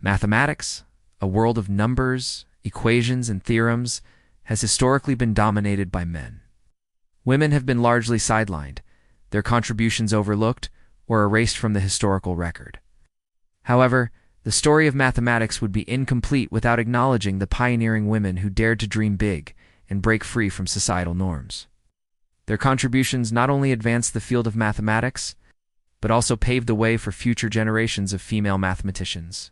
Mathematics, a world of numbers, equations, and theorems, has historically been dominated by men. Women have been largely sidelined, their contributions overlooked or erased from the historical record. However, the story of mathematics would be incomplete without acknowledging the pioneering women who dared to dream big and break free from societal norms. Their contributions not only advanced the field of mathematics, but also paved the way for future generations of female mathematicians.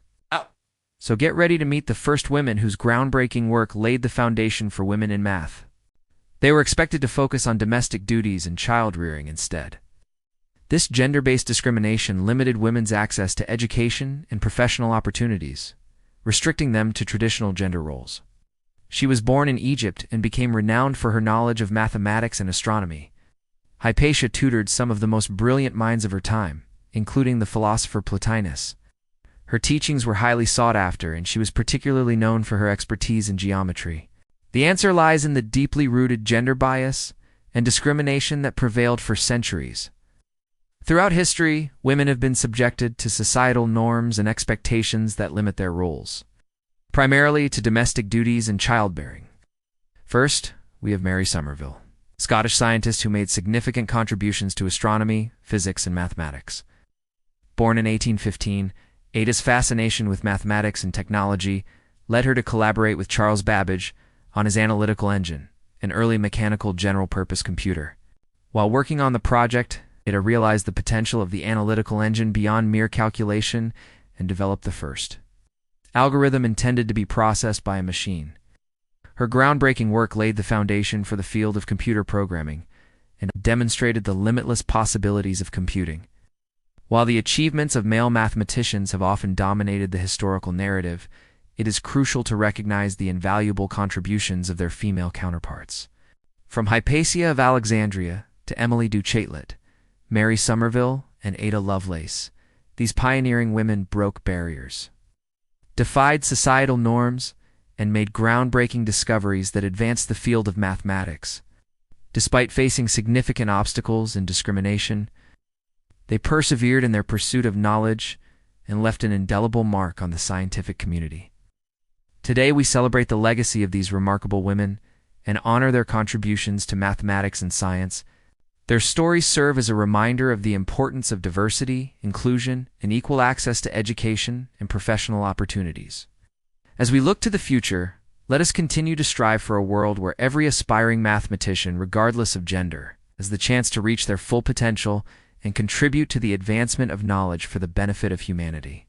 So get ready to meet the first women whose groundbreaking work laid the foundation for women in math. They were expected to focus on domestic duties and child-rearing instead. This gender-based discrimination limited women's access to education and professional opportunities, restricting them to traditional gender roles. She was born in Egypt and became renowned for her knowledge of mathematics and astronomy. Hypatia tutored some of the most brilliant minds of her time, including the philosopher Plotinus. Her teachings were highly sought after, and she was particularly known for her expertise in geometry. The answer lies in the deeply rooted gender bias and discrimination that prevailed for centuries. Throughout history, women have been subjected to societal norms and expectations that limit their roles, primarily to domestic duties and childbearing. First, we have Mary Somerville, a Scottish scientist who made significant contributions to astronomy, physics, and mathematics. Born in 1815, Ada's fascination with mathematics and technology led her to collaborate with Charles Babbage on his analytical engine, an early mechanical general-purpose computer. While working on the project, Ada realized the potential of the analytical engine beyond mere calculation and developed the first algorithm intended to be processed by a machine. Her groundbreaking work laid the foundation for the field of computer programming and demonstrated the limitless possibilities of computing. While the achievements of male mathematicians have often dominated the historical narrative, it is crucial to recognize the invaluable contributions of their female counterparts. From Hypatia of Alexandria to Emily du Châtelet, Mary Somerville, and Ada Lovelace, these pioneering women broke barriers, defied societal norms, and made groundbreaking discoveries that advanced the field of mathematics. Despite facing significant obstacles and discrimination, they persevered in their pursuit of knowledge and left an indelible mark on the scientific community. Today we celebrate the legacy of these remarkable women and honor their contributions to mathematics and science. Their stories serve as a reminder of the importance of diversity, inclusion, and equal access to education and professional opportunities. As we look to the future, let us continue to strive for a world where every aspiring mathematician, regardless of gender, has the chance to reach their full potential and contribute to the advancement of knowledge for the benefit of humanity.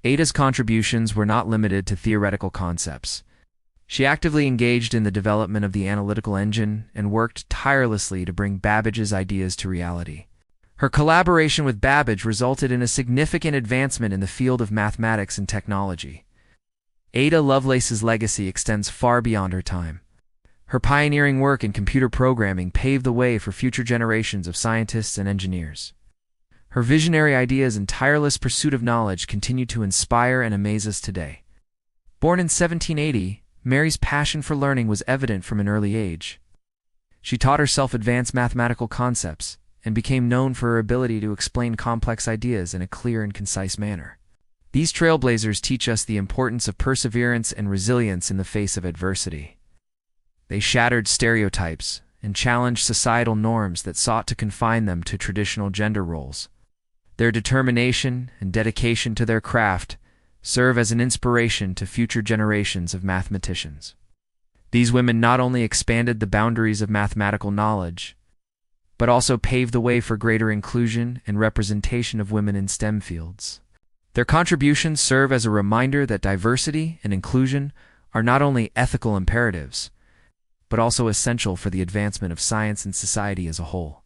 Ada's contributions were not limited to theoretical concepts. She actively engaged in the development of the analytical engine and worked tirelessly to bring Babbage's ideas to reality. Her collaboration with Babbage resulted in a significant advancement in the field of mathematics and technology. Ada Lovelace's legacy extends far beyond her time. Her pioneering work in computer programming paved the way for future generations of scientists and engineers. Her visionary ideas and tireless pursuit of knowledge continue to inspire and amaze us today. Born in 1780, Mary's passion for learning was evident from an early age. She taught herself advanced mathematical concepts and became known for her ability to explain complex ideas in a clear and concise manner. These trailblazers teach us the importance of perseverance and resilience in the face of adversity. They shattered stereotypes and challenged societal norms that sought to confine them to traditional gender roles. Their determination and dedication to their craft serve as an inspiration to future generations of mathematicians. These women not only expanded the boundaries of mathematical knowledge, but also paved the way for greater inclusion and representation of women in STEM fields. Their contributions serve as a reminder that diversity and inclusion are not only ethical imperatives, but also essential for the advancement of science and society as a whole.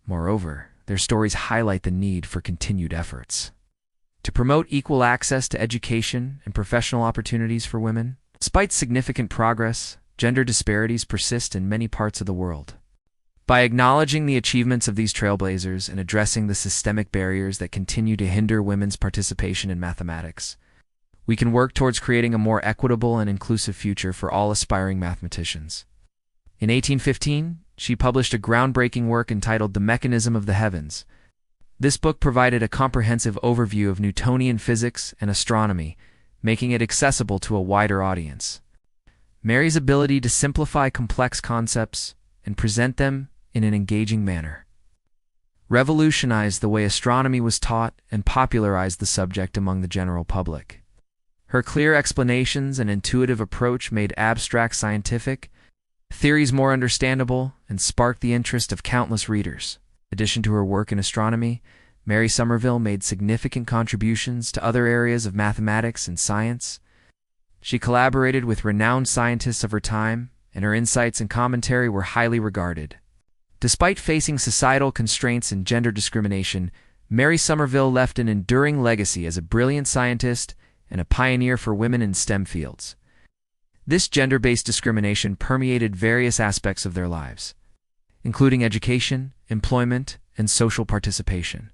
Moreover, their stories highlight the need for continued efforts to promote equal access to education and professional opportunities for women. Despite significant progress, gender disparities persist in many parts of the world. By acknowledging the achievements of these trailblazers and addressing the systemic barriers that continue to hinder women's participation in mathematics, we can work towards creating a more equitable and inclusive future for all aspiring mathematicians. In 1815, she published a groundbreaking work entitled The Mechanism of the Heavens. This book provided a comprehensive overview of Newtonian physics and astronomy making it accessible to a wider audience. Mary's ability to simplify complex concepts and present them in an engaging manner revolutionized the way astronomy was taught and popularized the subject among the general public. Her clear explanations and intuitive approach made abstract scientific theories more understandable and sparked the interest of countless readers. In addition to her work in astronomy, Mary Somerville made significant contributions to other areas of mathematics and science. She collaborated with renowned scientists of her time, and her insights and commentary were highly regarded. Despite facing societal constraints and gender discrimination, Mary Somerville left an enduring legacy as a brilliant scientist and a pioneer for women in STEM fields. This gender-based discrimination permeated various aspects of their lives, including education, employment, and social participation.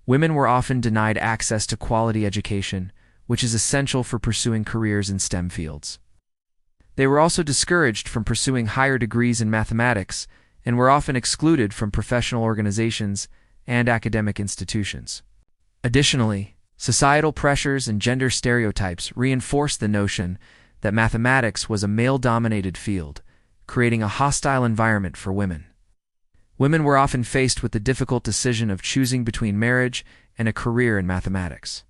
Women were often denied access to quality education, which is essential for pursuing careers in STEM fields. They were also discouraged from pursuing higher degrees in mathematics and were often excluded from professional organizations and academic institutions. Additionally, societal pressures and gender stereotypes reinforced the notion that mathematics was a male-dominated field, creating a hostile environment for women. Women were often faced with the difficult decision of choosing between marriage and a career in mathematics.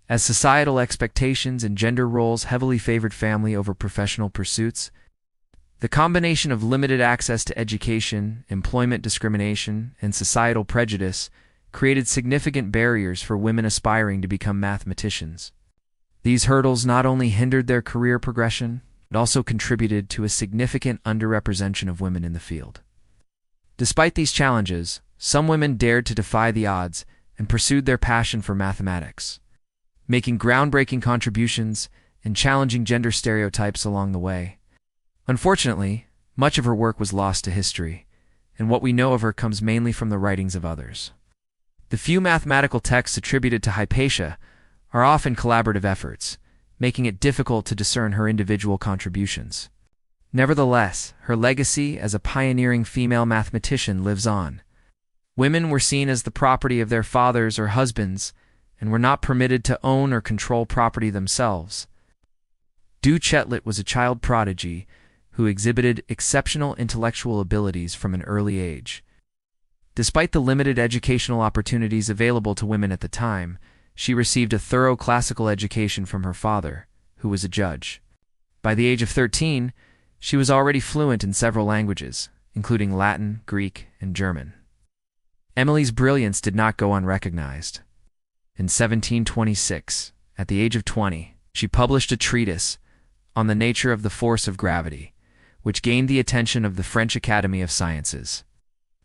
As societal expectations and gender roles heavily favored family over professional pursuits, the combination of limited access to education, employment discrimination, and societal prejudice created significant barriers for women aspiring to become mathematicians. These hurdles not only hindered their career progression, but also contributed to a significant underrepresentation of women in the field. Despite these challenges, some women dared to defy the odds and pursued their passion for mathematics, making groundbreaking contributions and challenging gender stereotypes along the way. Unfortunately, much of her work was lost to history, and what we know of her comes mainly from the writings of others. The few mathematical texts attributed to Hypatia are often collaborative efforts, making it difficult to discern her individual contributions. Nevertheless, her legacy as a pioneering female mathematician lives on. Women were seen as the property of their fathers or husbands, and were not permitted to own or control property themselves. Du Châtelet was a child prodigy who exhibited exceptional intellectual abilities from an early age. Despite the limited educational opportunities available to women at the time, she received a thorough classical education from her father, who was a judge. By the age of 13, she was already fluent in several languages, including Latin, Greek, and German. Emily's brilliance did not go unrecognized. In 1726, at the age of 20, she published a treatise on the nature of the force of gravity, which gained the attention of the French Academy of Sciences.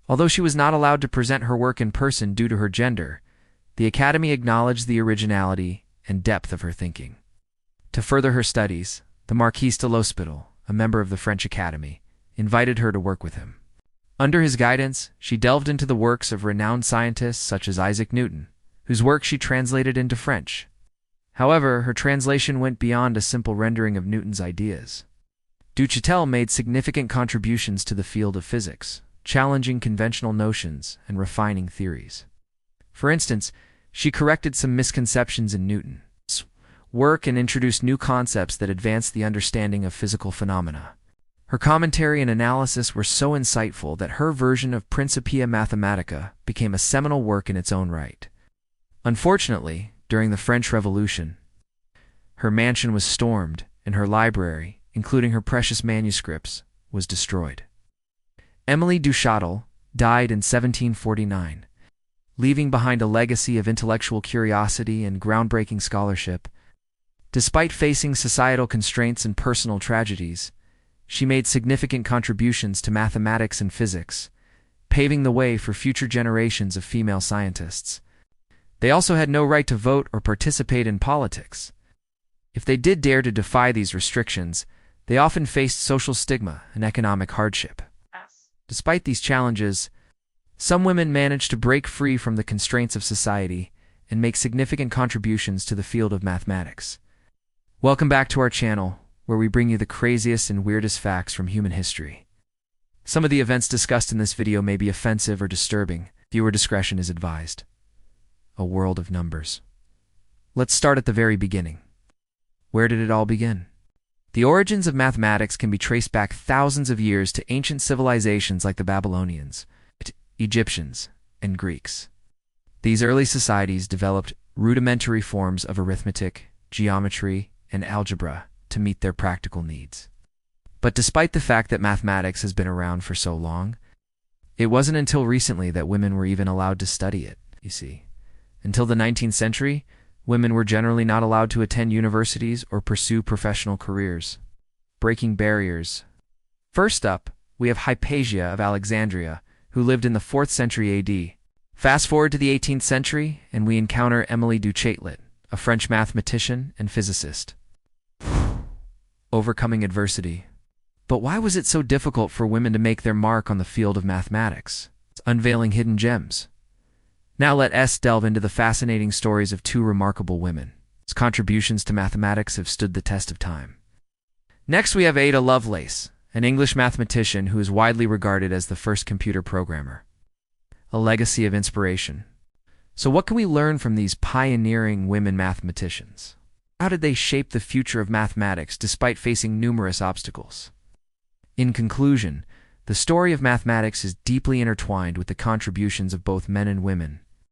Although she was not allowed to present her work in person due to her gender, the Academy acknowledged the originality and depth of her thinking. To further her studies, the Marquis de l'Hospital, a member of the French Academy, invited her to work with him. Under his guidance, she delved into the works of renowned scientists such as Isaac Newton, whose work she translated into French. However, her translation went beyond a simple rendering of Newton's ideas. Du Châtelet made significant contributions to the field of physics, challenging conventional notions and refining theories. For instance, she corrected some misconceptions in Newton's work and introduced new concepts that advanced the understanding of physical phenomena. Her commentary and analysis were so insightful that her version of Principia Mathematica became a seminal work in its own right. Unfortunately, during the French Revolution, her mansion was stormed and her library, including her precious manuscripts, was destroyed. Émilie du Châtelet died in 1749, leaving behind a legacy of intellectual curiosity and groundbreaking scholarship. Despite facing societal constraints and personal tragedies, she made significant contributions to mathematics and physics, paving the way for future generations of female scientists. They also had no right to vote or participate in politics. If they did dare to defy these restrictions, they often faced social stigma and economic hardship. Despite these challenges, some women managed to break free from the constraints of society and make significant contributions to the field of mathematics. Welcome back to our channel, where we bring you the craziest and weirdest facts from human history. Some of the events discussed in this video may be offensive or disturbing. Viewer discretion is advised. A world of numbers. Let's start at the very beginning. Where did it all begin? The origins of mathematics can be traced back thousands of years to ancient civilizations like the Babylonians, Egyptians, and Greeks. These early societies developed rudimentary forms of arithmetic, geometry, and algebra to meet their practical needs. But despite the fact that mathematics has been around for so long, it wasn't until recently that women were even allowed to study it, you see. Until the 19th century, women were generally not allowed to attend universities or pursue professional careers. Breaking barriers. First up, we have Hypatia of Alexandria, who lived in the 4th century AD. Fast forward to the 18th century, and we encounter Émilie du Châtelet, a French mathematician and physicist. Overcoming adversity. But why was it so difficult for women to make their mark on the field of mathematics? Unveiling hidden gems. Now let us delve into the fascinating stories of two remarkable women, whose contributions to mathematics have stood the test of time. Next we have Ada Lovelace, an English mathematician who is widely regarded as the first computer programmer. A legacy of inspiration. So what can we learn from these pioneering women mathematicians? How did they shape the future of mathematics despite facing numerous obstacles? In conclusion, the story of mathematics is deeply intertwined with the contributions of both men and women,